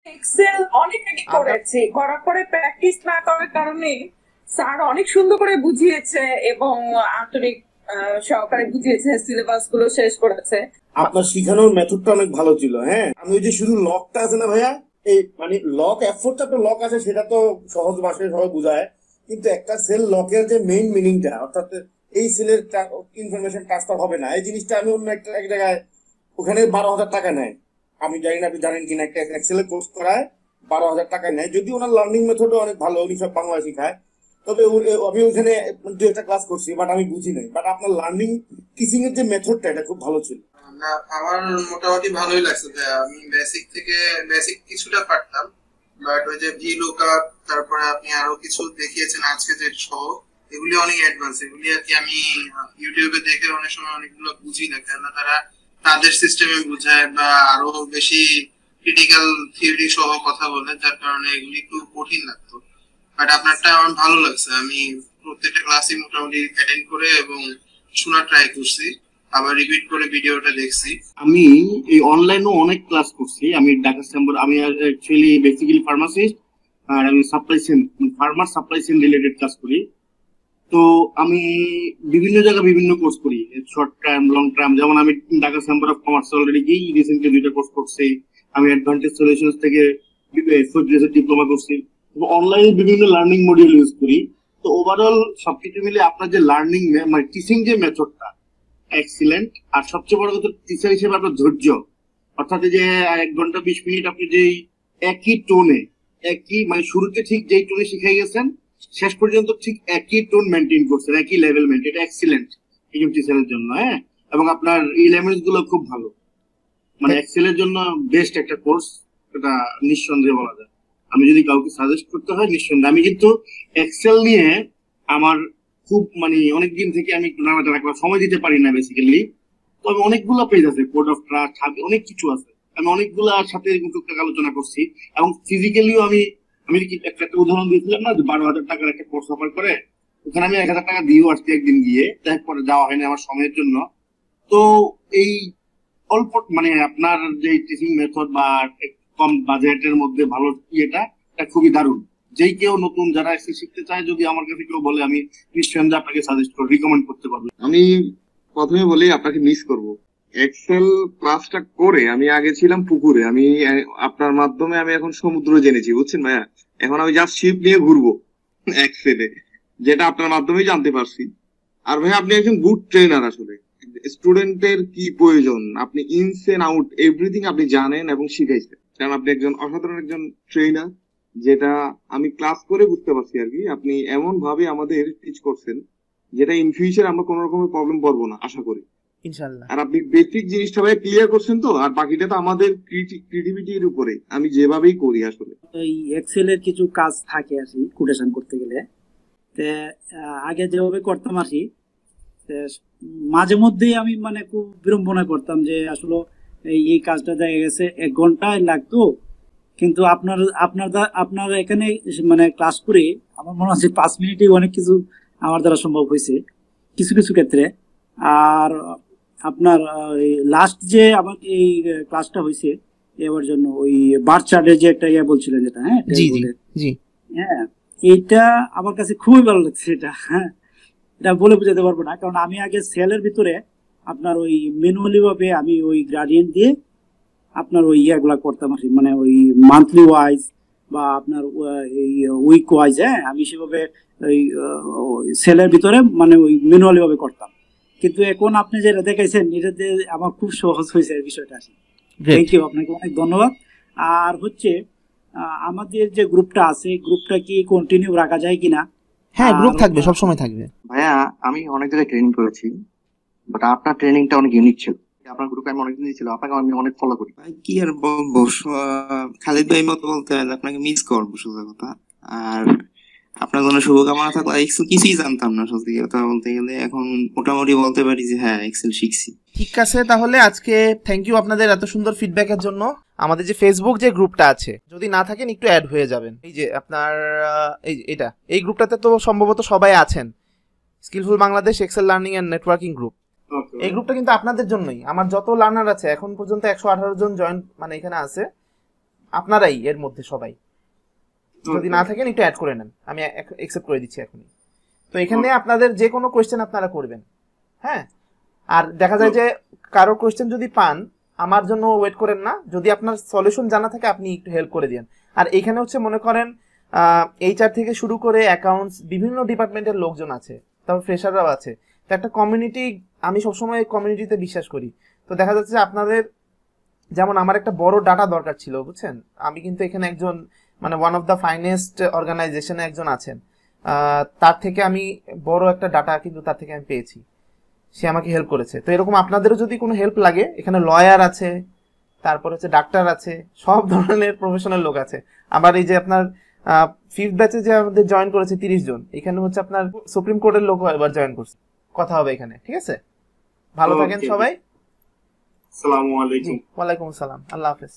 Excel অনেক আগে করেছি, করার পরে প্র্যাকটিস না করার কারণে স্যার অনেক সুন্দর করে বুঝিয়েছে এবং আন্তরিক সহকারে বুঝিয়েছে, সিলেবাস গুলো শেষ করেছে। আপনার শিখানোর মেথডটা অনেক ভালো ছিল। হ্যাঁ, আমি ওই যে শুধু লকটা আছে না ভাইয়া, এই মানে লক এফোর্টটা তো লক আছে, সেটা তো সহজ ভাষায় সবাই বোঝায়, কিন্তু একটা সেল লকের যে মেইন মিনিংটা, অর্থাৎ এই সেলের ইনফরমেশন ট্রান্সফার হবে না, এই জিনিসটা আমি অন্য একটা এক জায়গায়, ওখানে 12,000 টাকা নেয়। আমি জানি না আপনি জানেন কিনা, একটা এক্সেলের কোর্স করায় 12,000 টাকা নেয়। যদি ওনার লার্নিং মেথডও অনেক ভালো, উনি সব বাংলা শিখায়, তবে আমি ওখানে দু একটা ক্লাস করছি, বাট আমি বুঝি নাই। বাট আপনার লার্নিং টিচিং এর যে মেথডটা, এটা খুব ভালো ছিল। না, আমার মোটামুটি ভালোই লাগছে যে আমি বেসিক কিছুটা পারতাম, বাট ওই যে ভি লুকআপ, তারপরে আপনি আরো কিছু দেখিয়েছেন আজকে যে সহ, এগুলি অনেক অ্যাডভান্স। এগুলি আর কি আমি ইউটিউবে দেখে অনেক সময় অনেকগুলো বুঝি না, কেননা তারা তাদের সিস্টেমে বুঝায় বা আরো বেশি ক্রিটিক্যাল থিওরি সহ কথা বলে, যার কারণে এগুলি একটু কঠিন লাগতো। বাট আপনারটা আমার ভালো লাগছে। আমি প্রত্যেকটা ক্লাসই মোটামুটি অ্যাটেন্ড করে এবং শোনা ট্রাই করছি, আবার রিপিট করে ভিডিওটা দেখছি। আমি এই অনলাইনেও অনেক ক্লাস করছি। আমি ঢাকা চেম্বার, আমি অ্যাকচুয়ালি বেসিক্যালি ফার্মাসিস্ট, আর আমি supply chain, farmer supply chain related কাজ করি। তো আমি বিভিন্ন জায়গায় বিভিন্ন কোর্স করি, শর্ট টার্ম, লং টার্ম। যেমন আমি Dhaka chamber of commerce already গিয়ে রিসেন্টলি 2টা কোর্স করছি। আমি অ্যাডভান্টেজ সলিউশনস থেকে ফুড ডিপ্লোমা করছি। অনলাইনে বিভিন্ন লার্নিং মডিউল ইউজ করি। তো ওভারঅল সবকিছু মিলে আপনার যে লার্নিং মানে টিচিং যে মেথডটা এক্সিলেন্ট। আর সবচেয়ে বড় কথা, টিচার হিসেবে আপনার ধৈর্য, অর্থাৎ এই যে 1 ঘন্টা 20 মিনিট আপনি যেই একই টোনে, একই মানে শুরুতে ঠিক যেই টোনে শিখে গেছেন, শেষ পর্যন্ত ঠিক একই টোন মেনটেন করছেন, একই লেভেল মেনটেন, এটা এক্সিলেন্ট একজন টিচারের জন্য। হ্যাঁ, এবং আপনার এলিমেন্টস গুলো খুব ভালো, মানে এক্সেলের জন্য বেস্ট একটা কোর্স, এটা নিঃসন্দেহে বলা যায়। আমি যদি কাউকে সাজেস্ট করতে হয়, নিঃসন্দেহে। আমি কিন্তু এক্সেল নিয়ে আমার খুব মানে অনেকদিন থেকে আমি একটু নাড়াচাড়া করার সময় দিতে পারি না বেসিক্যালি। তো আমি অনেকগুলো পেজ আছে, কোড অফ ট্রাস্ট, অনেক কিছু আছে, আমি অনেকগুলোর সাথে এরকম টুকটাক আলোচনা করছি। এবং ফিজিক্যালিও আমি আমি কি একটা একটা উদাহরণ দিয়েছিলাম না, যে 12,000 টাকার একটা কোর্স অফার করে, ওখানে আমি 1,000 টাকা দিয়েও আসছি একদিন গিয়ে, তারপরে যাওয়া হয়নি আমার সময়ের জন্য। তো এই অল্প মানে আপনার যে টিচিং মেথড বা কম বাজেটের মধ্যে ভালো ইয়েটা, এটা খুবই দারুণ। যেই কেউ নতুন যারা এসে শিখতে চায়, যদি আমার কাছে কেউ বলে, আমি নিশ্চয়ই আপনাকে সাজেস্ট করে রিকমেন্ড করতে পারবো। আমি প্রথমে বলি আপনাকে মিস করব। এক্সেল ক্লাসটা করে আমি আগে ছিলাম পুকুরে, আমি আপনার মাধ্যমে আমি এখন সমুদ্র জেনেছি, বুঝছেন ভাইয়া। এখন আমি জাস্ট শিপ নিয়ে ঘুরবো এক্সেলে, যেটা আপনার মাধ্যমেই জানতে পারছি। আর ভাই আপনি একজন গুড ট্রেনার। আসলে স্টুডেন্টের কি প্রয়োজন, আপনি ইনস এন্ড আউট এভরিথিং আপনি জানেন এবং শিখাইছেন, কারণ আপনি একজন অসাধারণ একজন ট্রেনার, যেটা আমি ক্লাস করে বুঝতে পারছি আর কি। আপনি এমন ভাবে আমাদের টিচ করছেন, যেটা ইন ফিউচার আমরা কোনো রকমের প্রবলেম পড়বো না আশা করি ইনশাল্লাহ। আর আপনি বেসিক জিনিসটা ভাই ক্লিয়ার করছেন তো, আর বাকিটা তো আমাদের ক্রিয়েটিভিটির উপরে, আমি যেভাবেই করি আসলে। এই এক্সেলের কিছু কাজ থাকে আর কি, কোটেশন করতে গেলে তে আগে যেভাবে করতাম আর কি, মাঝে মধ্যেই আমি মানে খুব বিড়ম্বনা করতাম যে আসলে এই কাজটা দেখা গেছে 1 ঘন্টায় লাগতো, কিন্তু আপনার এখানে মানে ক্লাস করে আমার মনে হচ্ছে 5 মিনিটেই অনেক কিছু আমার দ্বারা সম্ভব হয়েছে কিছু কিছু ক্ষেত্রে। আর আপনার লাস্ট যে আমার এই ক্লাসটা হয়েছে এবার জন্য, ওই বার চার্টের যে একটা ইয়ে বলছিলেন যেটা, হ্যাঁ জি জি জি হ্যাঁ, এইটা আমার কাছে খুবই ভালো লাগছে। এটা হ্যাঁ, এটা বলে বোঝাতে পারবো না, কারণ আমি আগে সেলের ভিতরে আপনার ওই ম্যানুয়ালি ভাবে আমি ওই গ্রাডিয়েন্ট দিয়ে আপনার ওই ইয়াগুলা করতাম আর কি, মানে ওই মান্থলি ওয়াইজ বা আপনার এই উইক ওয়াইজ, হ্যাঁ আমি সেভাবে ওই সেলের ভিতরে মানে ওই ম্যানুয়ালি ভাবে করতাম। কিন্তু এখন আপনি যেটা দেখাইছেন, এটাতে আমার খুব সহজ হয়েছে এই বিষয়টা। থ্যাংক ইউ, আপনাকে অনেক ধন্যবাদ। আর হচ্ছে আমাদের যে গ্রুপটা আছে, গ্রুপটা কি কন্টিনিউ রাখা যায় কিনা? হ্যাঁ, গ্রুপ থাকবে, সব সময় থাকবে। ভাইয়া আমি অনেক জায়গায় ট্রেনিং করেছি, বাট আপনার ট্রেনিংটা অনেক ইউনিক ছিল। আপনার গ্রুপে আমি অনেকদিন ছিল, আপনাকে আমি অনেক ফলো করি। ভাই কি আর বলবো, খালিদ ভাই মতো বলতে হয়, আপনাকে মিস করবো সোজা কথা। আর আপনার জন্য শুভকামনা থাকলে, কিছুই জানতাম না সত্যি কথা বলতে গেলে, এখন মোটামুটি বলতে পারি যে হ্যাঁ এক্সেল শিখছি। ঠিক আছে, তাহলে আজকে থ্যাংক ইউ আপনাদের এত সুন্দর ফিডব্যাকের জন্য। আমাদের যে ফেসবুক যে গ্রুপটা আছে, যদি না থাকেন একটু অ্যাড হয়ে যাবেন। এই যে আপনার এই গ্রুপটাতে তো সম্ভবত সবাই আছেন, skillful Bangladesh excel learning and networking group. এই গ্রুপটা কিন্তু আপনাদের জন্যই। আমার যত লার্নার আছে এখন পর্যন্ত 118 জন জয়েন মানে এখানে আছে, আপনারাই এর মধ্যে সবাই, যদি না থাকেন একটু অ্যাড করে নেন, আমি অ্যাকসেপ্ট করে দিচ্ছি এখনই। তো এখানে আপনাদের যে কোনো কোয়েশ্চেন আপনারা করবেন, হ্যাঁ। আর দেখা যায় যে কারোর কোয়েশ্চেন যদি পান, আমার জন্য ওয়েট করেন না, যদি আপনার সলিউশন জানা থাকে আপনি একটু হেল্প করে দিন। আর এখানে হচ্ছে মনে করেন এইচআর থেকে শুরু করে অ্যাকাউন্টস, বিভিন্ন ডিপার্টমেন্টের লোকজন আছে, তারপর ফ্রেশাররাও আছে। তো একটা কমিউনিটি, আমি সবসময় কমিউনিটিতে বিশ্বাস করি। তো দেখা যাচ্ছে যে আপনাদের, যেমন আমার একটা বড় ডাটা দরকার ছিল, বুঝছেন, আমি কিন্তু এখানে একজন মানে ওয়ান অফ দ্য ফাইনেস্ট অর্গানাইজেশনে একজন আছেন, তার থেকে আমি বড় একটা ডাটা কিন্তু তার থেকে আমি পেয়েছি, সে আমাকে হেল্প করেছে। তো এরকম আপনাদেরও যদি কোনো হেল্প লাগে, এখানে লয়ার আছে, তারপর হচ্ছে ডাক্তার আছে, সব ধরনের প্রফেশনাল লোক আছে। আবার এই যে আপনার 5th ব্যাচে যে আমাদের জয়েন করেছে 30 জন, এখানে হচ্ছে আপনার সুপ্রিম কোর্টের লোক এবার জয়েন করছে, কথা হবে এখানে, ঠিক আছে? ভালো থাকেন সবাই। আসসালামু আলাইকুম। ওয়ালাইকুম আসসালাম, আল্লাহ হাফেজ।